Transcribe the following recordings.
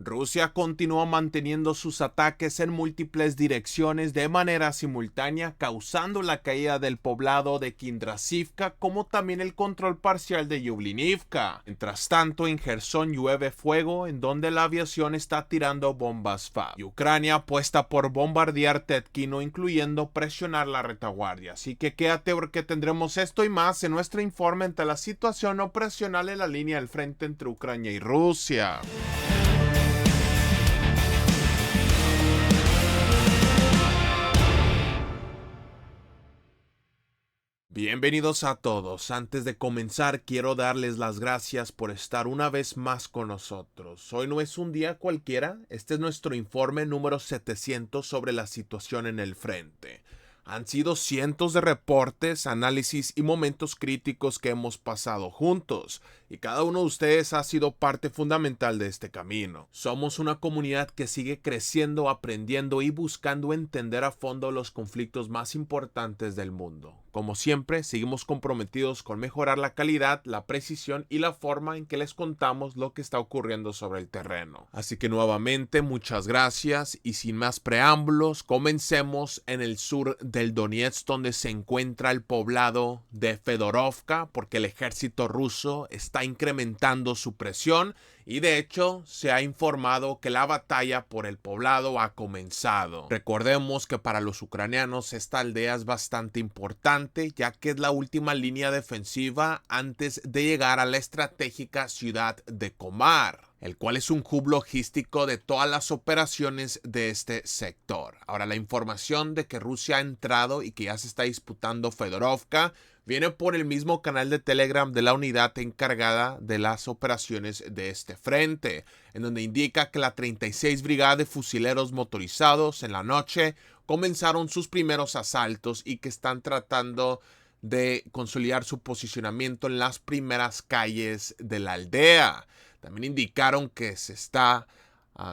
Rusia continúa manteniendo sus ataques en múltiples direcciones de manera simultánea, causando la caída del poblado de Kindrasivka, como también el control parcial de Yublinivka. Mientras tanto, en Gerson llueve fuego, en donde la aviación está tirando bombas FAB. Y Ucrania apuesta por bombardear Tetkino, incluyendo presionar la retaguardia. Así que quédate porque tendremos esto y más en nuestro informe ante la situación operacional en la línea del frente entre Ucrania y Rusia. Bienvenidos a todos. Antes de comenzar, quiero darles las gracias por estar una vez más con nosotros. Hoy no es un día cualquiera, este es nuestro informe número 700 sobre la situación en el frente. Han sido cientos de reportes, análisis y momentos críticos que hemos pasado juntos, y cada uno de ustedes ha sido parte fundamental de este camino. Somos una comunidad que sigue creciendo, aprendiendo y buscando entender a fondo los conflictos más importantes del mundo. Como siempre, seguimos comprometidos con mejorar la calidad, la precisión y la forma en que les contamos lo que está ocurriendo sobre el terreno. Así que nuevamente, muchas gracias y sin más preámbulos, comencemos en el sur del Donetsk, donde se encuentra el poblado de Fedorovka, porque el ejército ruso está incrementando su presión y de hecho se ha informado que la batalla por el poblado ha comenzado. Recordemos que para los ucranianos esta aldea es bastante importante, ya que es la última línea defensiva antes de llegar a la estratégica ciudad de Komar, el cual es un hub logístico de todas las operaciones de este sector. Ahora, la información de que Rusia ha entrado y que ya se está disputando Fedorovka viene por el mismo canal de Telegram de la unidad encargada de las operaciones de este frente, en donde indica que la 36 Brigada de Fusileros Motorizados en la noche comenzaron sus primeros asaltos y que están tratando de consolidar su posicionamiento en las primeras calles de la aldea. También indicaron que se está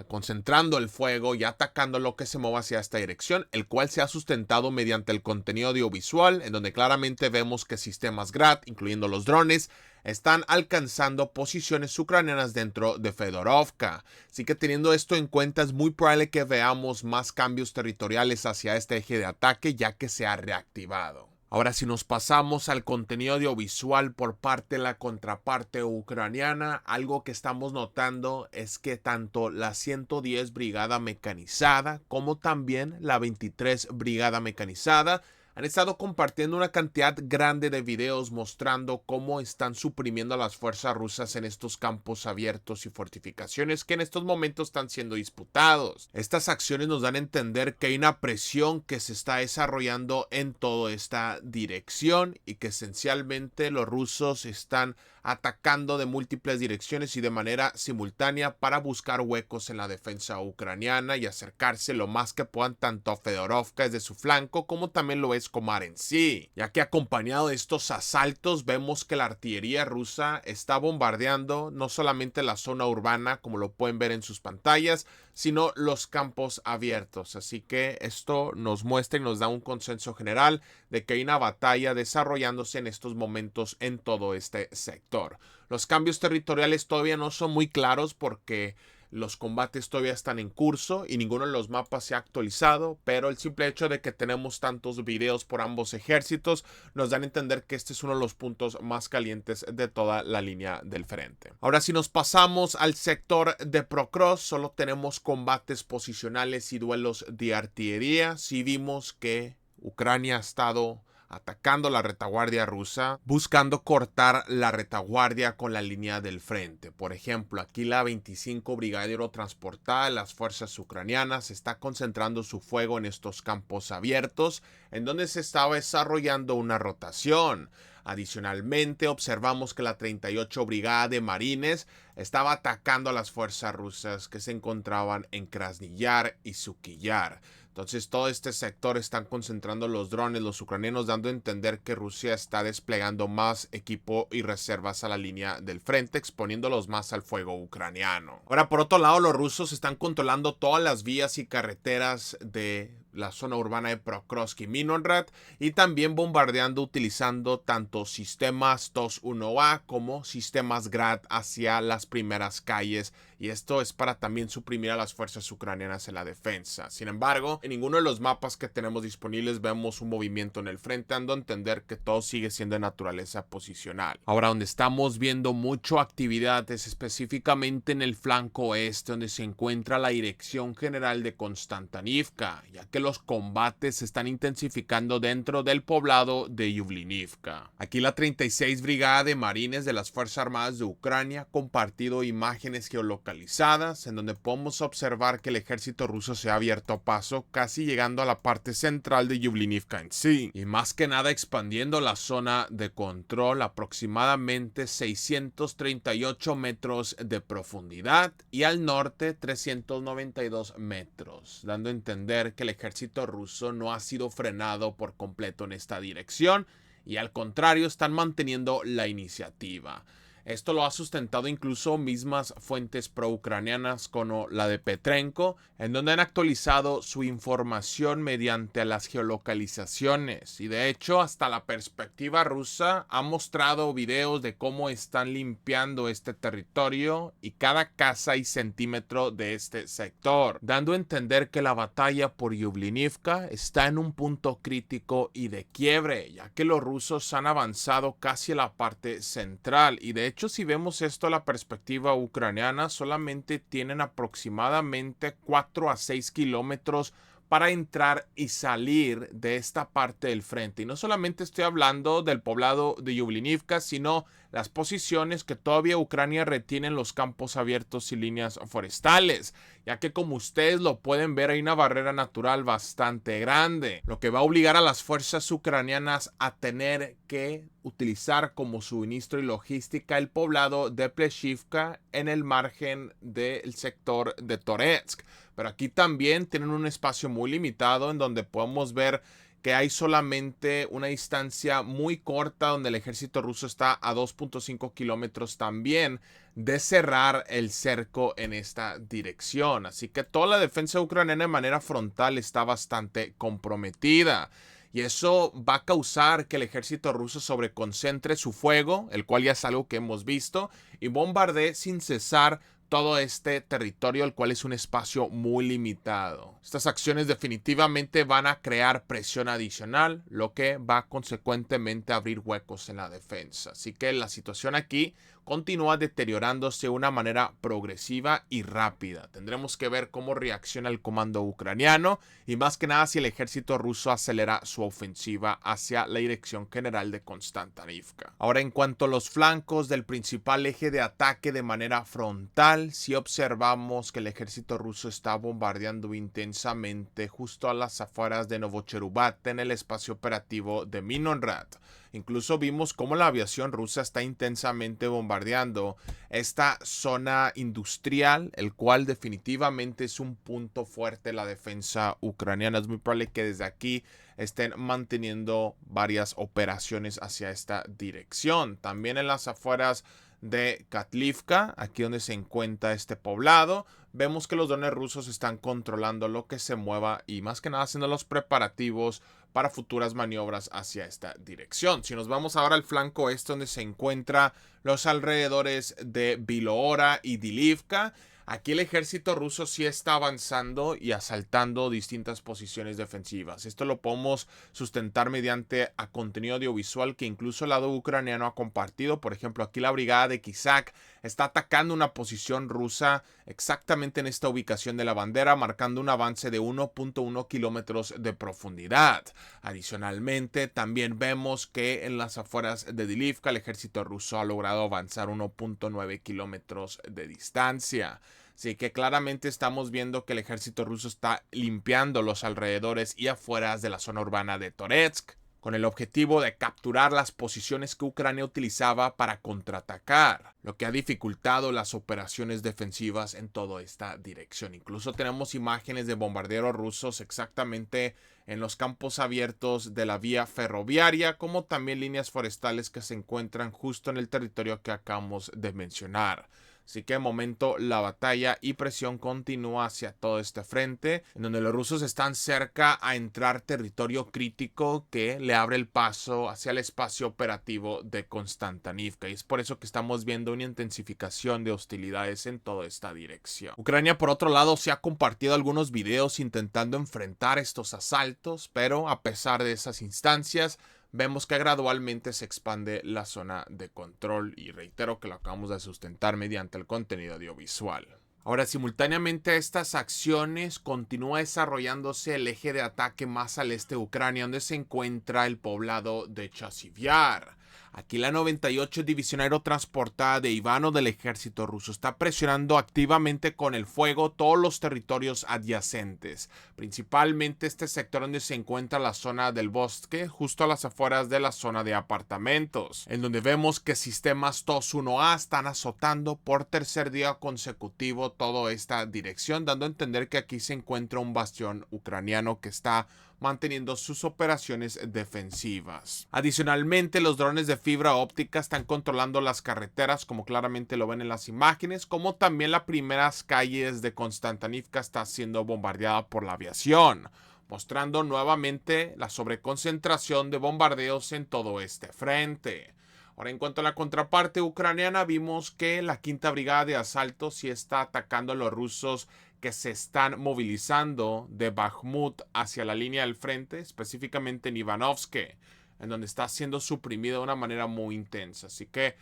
concentrando el fuego y atacando lo que se mueva hacia esta dirección, el cual se ha sustentado mediante el contenido audiovisual, en donde claramente vemos que sistemas Grad, incluyendo los drones, están alcanzando posiciones ucranianas dentro de Fedorovka. Así que teniendo esto en cuenta, es muy probable que veamos más cambios territoriales hacia este eje de ataque, ya que se ha reactivado. Ahora, si nos pasamos al contenido audiovisual por parte de la contraparte ucraniana, algo que estamos notando es que tanto la 110 Brigada Mecanizada como también la 23 Brigada Mecanizada han estado compartiendo una cantidad grande de videos mostrando cómo están suprimiendo a las fuerzas rusas en estos campos abiertos y fortificaciones que en estos momentos están siendo disputados. Estas acciones nos dan a entender que hay una presión que se está desarrollando en toda esta dirección y que esencialmente los rusos están atacando de múltiples direcciones y de manera simultánea para buscar huecos en la defensa ucraniana y acercarse lo más que puedan tanto a Fedorovka desde su flanco como también lo es Komar en sí, ya que acompañado de estos asaltos vemos que la artillería rusa está bombardeando no solamente la zona urbana como lo pueden ver en sus pantallas, sino los campos abiertos. Así que esto nos muestra y nos da un consenso general de que hay una batalla desarrollándose en estos momentos en todo este sector. Los cambios territoriales todavía no son muy claros porque los combates todavía están en curso y ninguno de los mapas se ha actualizado, pero el simple hecho de que tenemos tantos videos por ambos ejércitos nos dan a entender que este es uno de los puntos más calientes de toda la línea del frente. Ahora, si nos pasamos al sector de Prokrovsk, solo tenemos combates posicionales y duelos de artillería. Sí vimos que Ucrania ha estado atacando la retaguardia rusa, buscando cortar la retaguardia con la línea del frente. Por ejemplo, aquí la 25 Brigada Aerotransportada de las fuerzas ucranianas está concentrando su fuego en estos campos abiertos, en donde se estaba desarrollando una rotación. Adicionalmente, observamos que la 38 Brigada de Marines estaba atacando a las fuerzas rusas que se encontraban en Krasniyar y Sukiyar. Entonces todo este sector están concentrando los drones, los ucranianos, dando a entender que Rusia está desplegando más equipo y reservas a la línea del frente, exponiéndolos más al fuego ucraniano. Ahora, por otro lado, los rusos están controlando todas las vías y carreteras de la zona urbana de Prokrovsk y Mironrad, y también bombardeando utilizando tanto sistemas TOS-1A como sistemas Grad hacia las primeras calles y esto es para también suprimir a las fuerzas ucranianas en la defensa. Sin embargo, en ninguno de los mapas que tenemos disponibles vemos un movimiento en el frente, dando a entender que todo sigue siendo de naturaleza posicional. Ahora, donde estamos viendo mucha actividad es específicamente en el flanco oeste, donde se encuentra la Dirección General de Konstantinivka, ya que los combates se están intensificando dentro del poblado de Yuvlinivka. Aquí la 36 Brigada de Marines de las Fuerzas Armadas de Ucrania ha compartido imágenes geolocalizadas en donde podemos observar que el ejército ruso se ha abierto paso, casi llegando a la parte central de Yuvlinivka en sí, y más que nada expandiendo la zona de control aproximadamente 638 metros de profundidad y al norte 392 metros, dando a entender que el ejército ruso no ha sido frenado por completo en esta dirección y al contrario están manteniendo la iniciativa. Esto lo ha sustentado incluso mismas fuentes pro-ucranianas como la de Petrenko, en donde han actualizado su información mediante las geolocalizaciones. Y de hecho, hasta la perspectiva rusa ha mostrado videos de cómo están limpiando este territorio y cada casa y centímetro de este sector, dando a entender que la batalla por Yuvlinivka está en un punto crítico y de quiebre, ya que los rusos han avanzado casi a la parte central y de hecho si vemos esto a la perspectiva ucraniana, solamente tienen aproximadamente 4 a 6 kilómetros para entrar y salir de esta parte del frente. Y no solamente estoy hablando del poblado de Yuvlinivka, sino las posiciones que todavía Ucrania retiene en los campos abiertos y líneas forestales, ya que como ustedes lo pueden ver hay una barrera natural bastante grande, lo que va a obligar a las fuerzas ucranianas a tener que utilizar como suministro y logística el poblado de Pleshivka en el margen del sector de Toretsk. Pero aquí también tienen un espacio muy limitado en donde podemos ver que hay solamente una distancia muy corta donde el ejército ruso está a 2.5 kilómetros también de cerrar el cerco en esta dirección. Así que toda la defensa ucraniana de manera frontal está bastante comprometida. Y eso va a causar que el ejército ruso sobreconcentre su fuego, el cual ya es algo que hemos visto, y bombardee sin cesar todo este territorio, el cual es un espacio muy limitado. Estas acciones definitivamente van a crear presión adicional, lo que va consecuentemente a abrir huecos en la defensa. Así que la situación aquí continúa deteriorándose de una manera progresiva y rápida. Tendremos que ver cómo reacciona el comando ucraniano y más que nada si el ejército ruso acelera su ofensiva hacia la dirección general de Konstantinivka. Ahora, en cuanto a los flancos del principal eje de ataque de manera frontal, si observamos que el ejército ruso está bombardeando intensamente justo a las afueras de Novocherubate en el espacio operativo de Minonrad. Incluso vimos cómo la aviación rusa está intensamente bombardeando esta zona industrial, el cual definitivamente es un punto fuerte de la defensa ucraniana. Es muy probable que desde aquí estén manteniendo varias operaciones hacia esta dirección. También en las afueras de Katlivka, aquí donde se encuentra este poblado, vemos que los drones rusos están controlando lo que se mueva y más que nada haciendo los preparativos para futuras maniobras hacia esta dirección. Si nos vamos ahora al flanco este donde se encuentra los alrededores de Bilohora y Dilivka, aquí el ejército ruso sí está avanzando y asaltando distintas posiciones defensivas. Esto lo podemos sustentar mediante a contenido audiovisual que incluso el lado ucraniano ha compartido. Por ejemplo, aquí la brigada de Kisak está atacando una posición rusa exactamente en esta ubicación de la bandera, marcando un avance de 1.1 kilómetros de profundidad. Adicionalmente, también vemos que en las afueras de Dilivka el ejército ruso ha logrado avanzar 1.9 kilómetros de distancia. Así que claramente estamos viendo que el ejército ruso está limpiando los alrededores y afueras de la zona urbana de Toretsk, con el objetivo de capturar las posiciones que Ucrania utilizaba para contraatacar, lo que ha dificultado las operaciones defensivas en toda esta dirección. Incluso tenemos imágenes de bombarderos rusos exactamente en los campos abiertos de la vía ferroviaria, como también líneas forestales que se encuentran justo en el territorio que acabamos de mencionar. Así que de momento la batalla y presión continúa hacia todo este frente, en donde los rusos están cerca a entrar territorio crítico que le abre el paso hacia el espacio operativo de Konstantinivka. Y es por eso que estamos viendo una intensificación de hostilidades en toda esta dirección. Ucrania, por otro lado, se ha compartido algunos videos intentando enfrentar estos asaltos, pero a pesar de esas instancias, vemos que gradualmente se expande la zona de control y reitero que lo acabamos de sustentar mediante el contenido audiovisual. Ahora, simultáneamente a estas acciones continúa desarrollándose el eje de ataque más al este de Ucrania, donde se encuentra el poblado de Chasiv-Yar. Aquí la 98 División Aerotransportada de Ivano del ejército ruso está presionando activamente con el fuego todos los territorios adyacentes, principalmente este sector donde se encuentra la zona del bosque, justo a las afueras de la zona de apartamentos, en donde vemos que sistemas TOS-1A están azotando por tercer día consecutivo toda esta dirección, dando a entender que aquí se encuentra un bastión ucraniano que está manteniendo sus operaciones defensivas. Adicionalmente, los drones de fibra óptica están controlando las carreteras, como claramente lo ven en las imágenes, como también las primeras calles de Konstantinivka está siendo bombardeada por la aviación, mostrando nuevamente la sobreconcentración de bombardeos en todo este frente. Ahora, en cuanto a la contraparte ucraniana, vimos que la quinta brigada de asalto sí está atacando a los rusos que se están movilizando de Bakhmut hacia la línea del frente, específicamente en Ivanovske, en donde está siendo suprimida de una manera muy intensa. Así que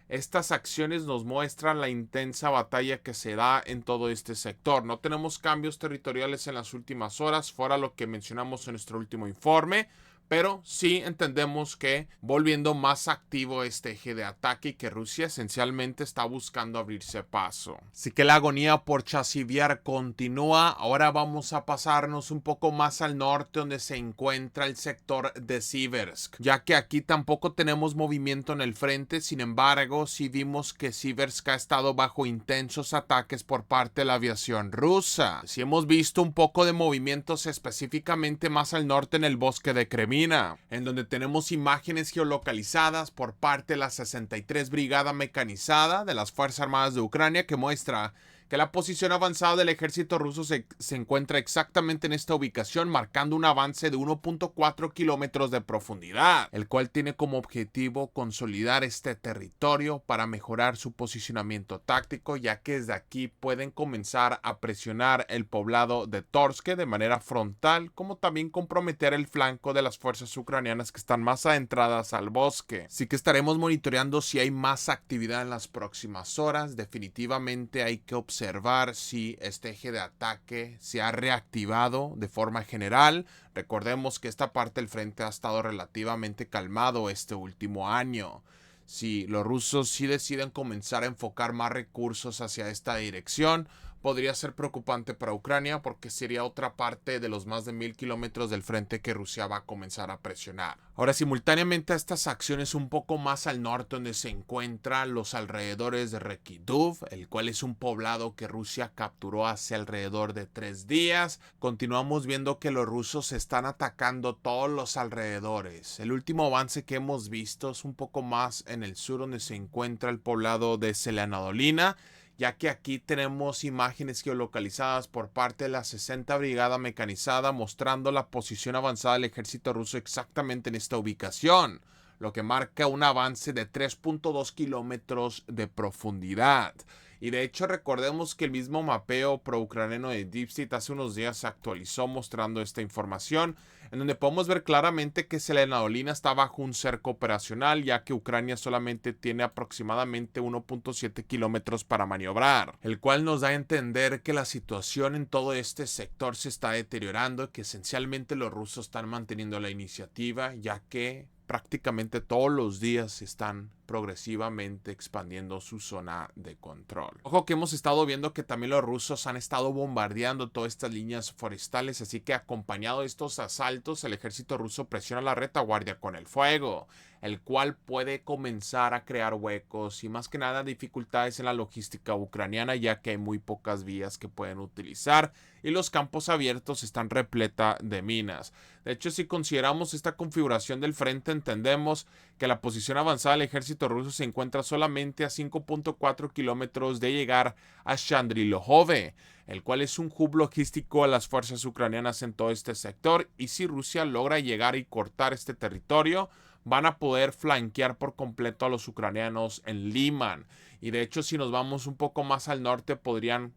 estas acciones nos muestran la intensa batalla que se da en todo este sector. No tenemos cambios territoriales en las últimas horas, fuera lo que mencionamos en nuestro último informe, pero sí entendemos que volviendo más activo este eje de ataque y que Rusia esencialmente está buscando abrirse paso. Así que la agonía por Chasiv-Yar continúa. Ahora vamos a pasarnos un poco más al norte donde se encuentra el sector de Siversk, ya que aquí tampoco tenemos movimiento en el frente. Sin embargo, sí vimos que Siversk ha estado bajo intensos ataques por parte de la aviación rusa. Sí hemos visto un poco de movimientos específicamente más al norte en el bosque de Kremlin, en donde tenemos imágenes geolocalizadas por parte de la 63 Brigada Mecanizada de las Fuerzas Armadas de Ucrania, que muestra que la posición avanzada del ejército ruso se encuentra exactamente en esta ubicación, marcando un avance de 1.4 kilómetros de profundidad, el cual tiene como objetivo consolidar este territorio para mejorar su posicionamiento táctico, ya que desde aquí pueden comenzar a presionar el poblado de Torske de manera frontal, como también comprometer el flanco de las fuerzas ucranianas que están más adentradas al bosque. Así que estaremos monitoreando si hay más actividad en las próximas horas. Definitivamente hay que observar si este eje de ataque se ha reactivado de forma general. Recordemos que esta parte del frente ha estado relativamente calmado este último año. Si los rusos sí deciden comenzar a enfocar más recursos hacia esta dirección, podría ser preocupante para Ucrania porque sería otra parte de los más de 1000 kilómetros del frente que Rusia va a comenzar a presionar. Ahora, simultáneamente a estas acciones un poco más al norte donde se encuentran los alrededores de Rekiduv, el cual es un poblado que Rusia capturó hace alrededor de 3 días, continuamos viendo que los rusos están atacando todos los alrededores. El último avance que hemos visto es un poco más en el sur donde se encuentra el poblado de Selianodolina, ya que aquí tenemos imágenes geolocalizadas por parte de la 60 Brigada Mecanizada mostrando la posición avanzada del ejército ruso exactamente en esta ubicación, lo que marca un avance de 3.2 kilómetros de profundidad. Y de hecho recordemos que el mismo mapeo pro-ucraniano de Deepstate hace unos días se actualizó mostrando esta información, en donde podemos ver claramente que Selianodolina está bajo un cerco operacional, ya que Ucrania solamente tiene aproximadamente 1.7 kilómetros para maniobrar, el cual nos da a entender que la situación en todo este sector se está deteriorando y que esencialmente los rusos están manteniendo la iniciativa, ya que prácticamente todos los días están progresivamente expandiendo su zona de control. Ojo que hemos estado viendo que también los rusos han estado bombardeando todas estas líneas forestales, así que acompañado de estos asaltos, el ejército ruso presiona la retaguardia con el fuego, el cual puede comenzar a crear huecos y más que nada dificultades en la logística ucraniana, ya que hay muy pocas vías que pueden utilizar y los campos abiertos están repleta de minas. De hecho, si consideramos esta configuración del frente, entendemos que la posición avanzada del ejército ejército ruso se encuentra solamente a 5.4 kilómetros de llegar a Chandrilohove, el cual es un hub logístico a las fuerzas ucranianas en todo este sector, y si Rusia logra llegar y cortar este territorio, van a poder flanquear por completo a los ucranianos en Liman. Y de hecho, si nos vamos un poco más al norte, podrían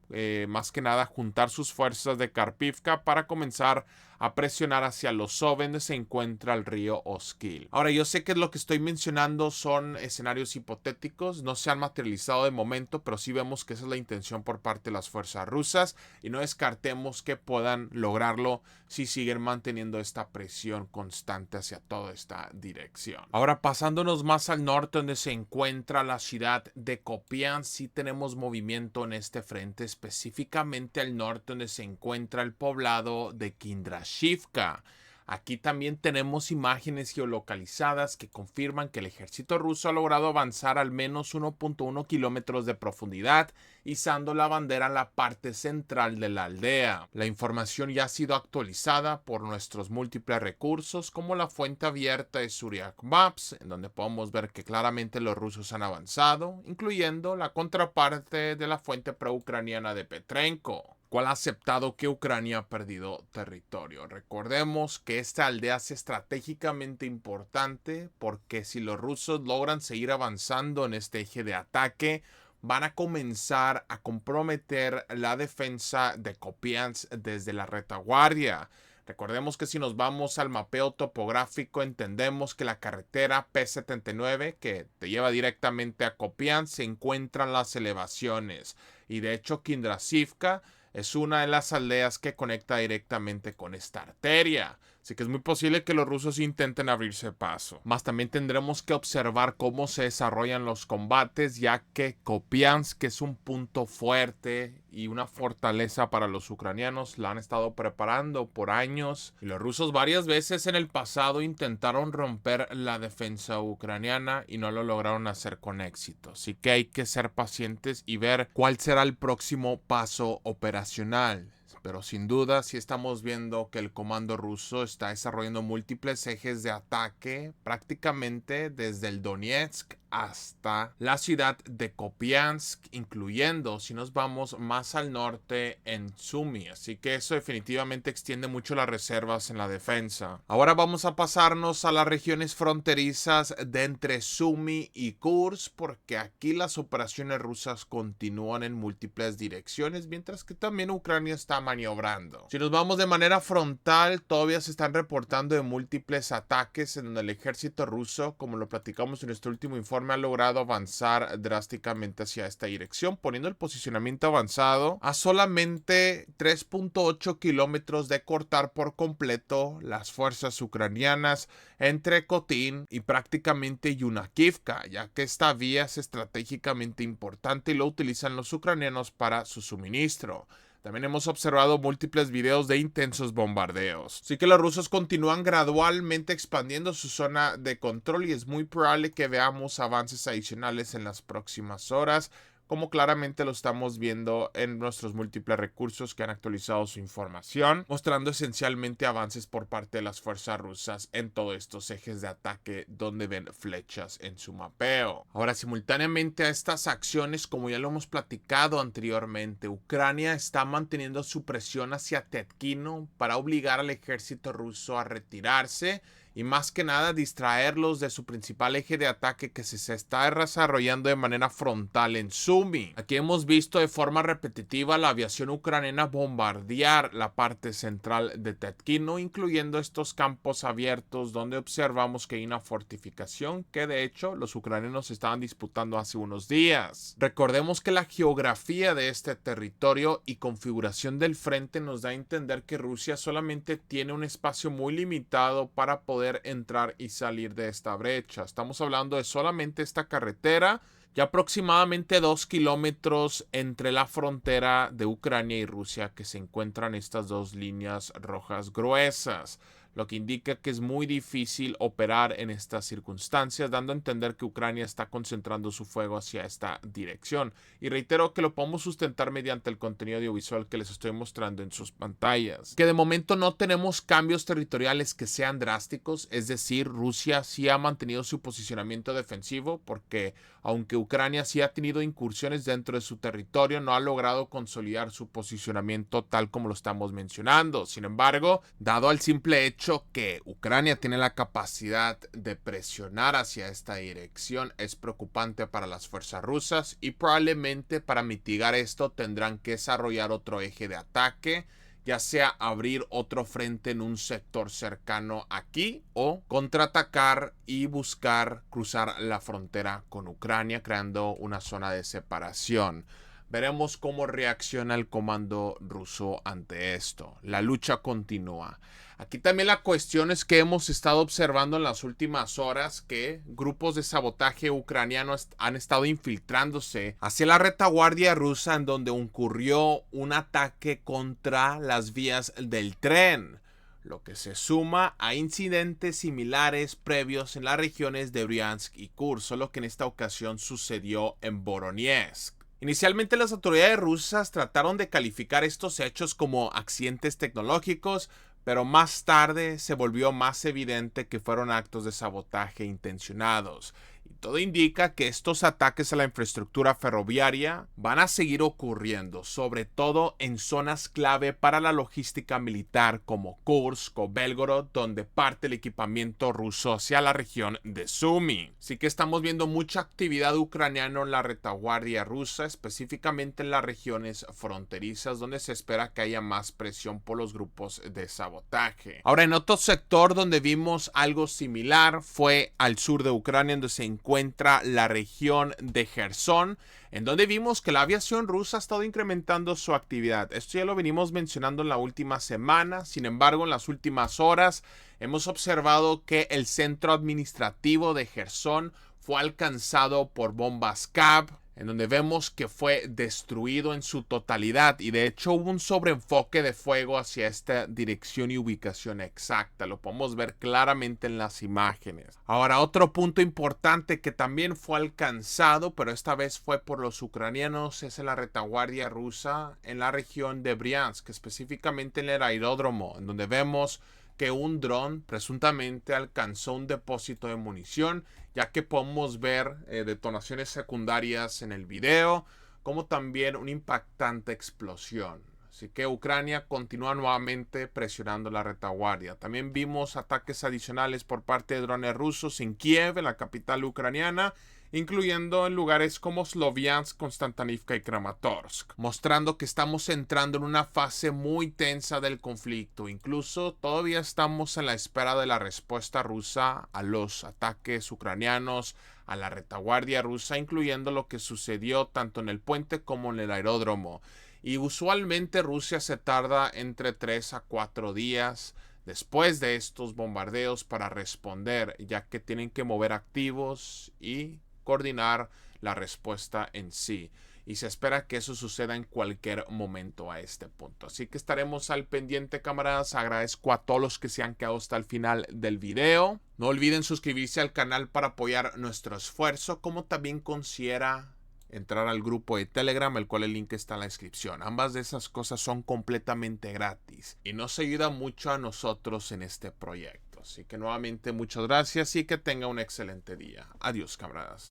más que nada juntar sus fuerzas de Karpivka para comenzar a presionar hacia Lozove, donde se encuentra el río Oskil. Ahora, yo sé que lo que estoy mencionando son escenarios hipotéticos, no se han materializado de momento, pero sí vemos que esa es la intención por parte de las fuerzas rusas y no descartemos que puedan lograrlo si siguen manteniendo esta presión constante hacia toda esta dirección. Ahora, pasándonos más al norte, donde se encuentra la ciudad de Kupiansk, sí tenemos movimiento en este frente, específicamente al norte, donde se encuentra el poblado de Kindrashivka. Aquí también tenemos imágenes geolocalizadas que confirman que el ejército ruso ha logrado avanzar al menos 1.1 kilómetros de profundidad, izando la bandera en la parte central de la aldea. La información ya ha sido actualizada por nuestros múltiples recursos, como la fuente abierta de Suryak Maps, en donde podemos ver que claramente los rusos han avanzado, incluyendo la contraparte de la fuente pro-ucraniana de Petrenko, cual ha aceptado que Ucrania ha perdido territorio. Recordemos que esta aldea es estratégicamente importante porque si los rusos logran seguir avanzando en este eje de ataque, van a comenzar a comprometer la defensa de Kupiansk desde la retaguardia. Recordemos que si nos vamos al mapeo topográfico, entendemos que la carretera P79, que te lleva directamente a Kupiansk, se encuentra en las elevaciones. Y de hecho, Kindrashivka es una de las aldeas que conecta directamente con esta arteria. Así que es muy posible que los rusos intenten abrirse paso. Más también tendremos que observar cómo se desarrollan los combates, ya que Kupiansk es un punto fuerte y una fortaleza para los ucranianos. La han estado preparando por años. Y los rusos varias veces en el pasado intentaron romper la defensa ucraniana y no lo lograron hacer con éxito. Así que hay que ser pacientes y ver cuál será el próximo paso operacional. Pero sin duda sí estamos viendo que el comando ruso está desarrollando múltiples ejes de ataque prácticamente desde el Donetsk hasta la ciudad de Kupiansk, incluyendo, si nos vamos más al norte, en Sumy. Así que eso definitivamente extiende mucho las reservas en la defensa. Ahora vamos a pasarnos a las regiones fronterizas de entre Sumy y Kursk, porque aquí las operaciones rusas continúan en múltiples direcciones, mientras que también Ucrania está maniobrando. Si nos vamos de manera frontal, todavía se están reportando de múltiples ataques en donde el ejército ruso, como lo platicamos en nuestro último informe, ha logrado avanzar drásticamente hacia esta dirección, poniendo el posicionamiento avanzado a solamente 3.8 kilómetros de cortar por completo las fuerzas ucranianas entre Kotin y prácticamente Yunakivka, ya que esta vía es estratégicamente importante y lo utilizan los ucranianos para su suministro. También hemos observado múltiples videos de intensos bombardeos. Así que los rusos continúan gradualmente expandiendo su zona de control y es muy probable que veamos avances adicionales en las próximas horas, como claramente lo estamos viendo en nuestros múltiples recursos que han actualizado su información, mostrando esencialmente avances por parte de las fuerzas rusas en todos estos ejes de ataque donde ven flechas en su mapeo. Ahora, simultáneamente a estas acciones, como ya lo hemos platicado anteriormente, Ucrania está manteniendo su presión hacia Tetkino para obligar al ejército ruso a retirarse y más que nada distraerlos de su principal eje de ataque que se está desarrollando de manera frontal en Sumy. Aquí hemos visto de forma repetitiva la aviación ucraniana bombardear la parte central de Tetkino, incluyendo estos campos abiertos donde observamos que hay una fortificación que de hecho los ucranianos estaban disputando hace unos días. Recordemos que la geografía de este territorio y configuración del frente nos da a entender que Rusia solamente tiene un espacio muy limitado para poder entrar y salir de esta brecha. Estamos hablando de solamente esta carretera y aproximadamente 2 kilómetros entre la frontera de Ucrania y Rusia, que se encuentran estas dos líneas rojas gruesas. lo que indica que es muy difícil operar en estas circunstancias, dando a entender que Ucrania está concentrando su fuego hacia esta dirección. Y reitero que lo podemos sustentar mediante el contenido audiovisual que les estoy mostrando en sus pantallas. Que de momento no tenemos cambios territoriales que sean drásticos, es decir, Rusia sí ha mantenido su posicionamiento defensivo porque aunque Ucrania sí ha tenido incursiones dentro de su territorio, no ha logrado consolidar su posicionamiento tal como lo estamos mencionando. Sin embargo, dado al simple hecho que Ucrania tiene la capacidad de presionar hacia esta dirección, es preocupante para las fuerzas rusas y probablemente para mitigar esto tendrán que desarrollar otro eje de ataque, ya sea abrir otro frente en un sector cercano aquí o contraatacar y buscar cruzar la frontera con Ucrania, creando una zona de separación. Veremos cómo reacciona el comando ruso ante esto. La lucha continúa. Aquí también la cuestión es que hemos estado observando en las últimas horas que grupos de sabotaje ucranianos han estado infiltrándose hacia la retaguardia rusa, en donde ocurrió un ataque contra las vías del tren, lo que se suma a incidentes similares previos en las regiones de Briansk y Kursk, solo que en esta ocasión sucedió en Voronezh. Inicialmente las autoridades rusas trataron de calificar estos hechos como accidentes tecnológicos, pero más tarde se volvió más evidente que fueron actos de sabotaje intencionados. Y todo indica que estos ataques a la infraestructura ferroviaria van a seguir ocurriendo, sobre todo en zonas clave para la logística militar como Kursk o Belgorod, donde parte el equipamiento ruso hacia la región de Sumy. Así que estamos viendo mucha actividad ucraniana en la retaguardia rusa, específicamente en las regiones fronterizas, donde se espera que haya más presión por los grupos de sabotaje. Ahora, en otro sector donde vimos algo similar fue al sur de Ucrania, donde se encuentra la región de Jersón, en donde vimos que la aviación rusa ha estado incrementando su actividad. Esto ya lo venimos mencionando en la última semana. Sin embargo, en las últimas horas hemos observado que el centro administrativo de Jersón fue alcanzado por bombas CAB, en donde vemos que fue destruido en su totalidad, y de hecho hubo un sobreenfoque de fuego hacia esta dirección y ubicación exacta. Lo podemos ver claramente en las imágenes. Ahora, otro punto importante que también fue alcanzado, pero esta vez fue por los ucranianos, es en la retaguardia rusa en la región de Briansk, específicamente en el aeródromo, en donde vemos que un dron presuntamente alcanzó un depósito de munición, ya que podemos ver detonaciones secundarias en el video, como también una impactante explosión. Así que Ucrania continúa nuevamente presionando la retaguardia. También vimos ataques adicionales por parte de drones rusos en Kiev, en la capital ucraniana, incluyendo en lugares como Sloviansk, Konstantinivka y Kramatorsk, mostrando que estamos entrando en una fase muy tensa del conflicto. Incluso todavía estamos en la espera de la respuesta rusa a los ataques ucranianos, a la retaguardia rusa, incluyendo lo que sucedió tanto en el puente como en el aeródromo. Y usualmente Rusia se tarda entre 3 a 4 días después de estos bombardeos para responder, ya que tienen que mover activos y coordinar la respuesta en sí. Y se espera que eso suceda en cualquier momento a este punto. Así que estaremos al pendiente, camaradas. Agradezco a todos los que se han quedado hasta el final del video. No olviden suscribirse al canal para apoyar nuestro esfuerzo, como también considera entrar al grupo de Telegram, el cual el link está en la descripción. Ambas de esas cosas son completamente gratis y nos ayuda mucho a nosotros en este proyecto. Así que nuevamente muchas gracias y que tenga un excelente día. Adiós, camaradas.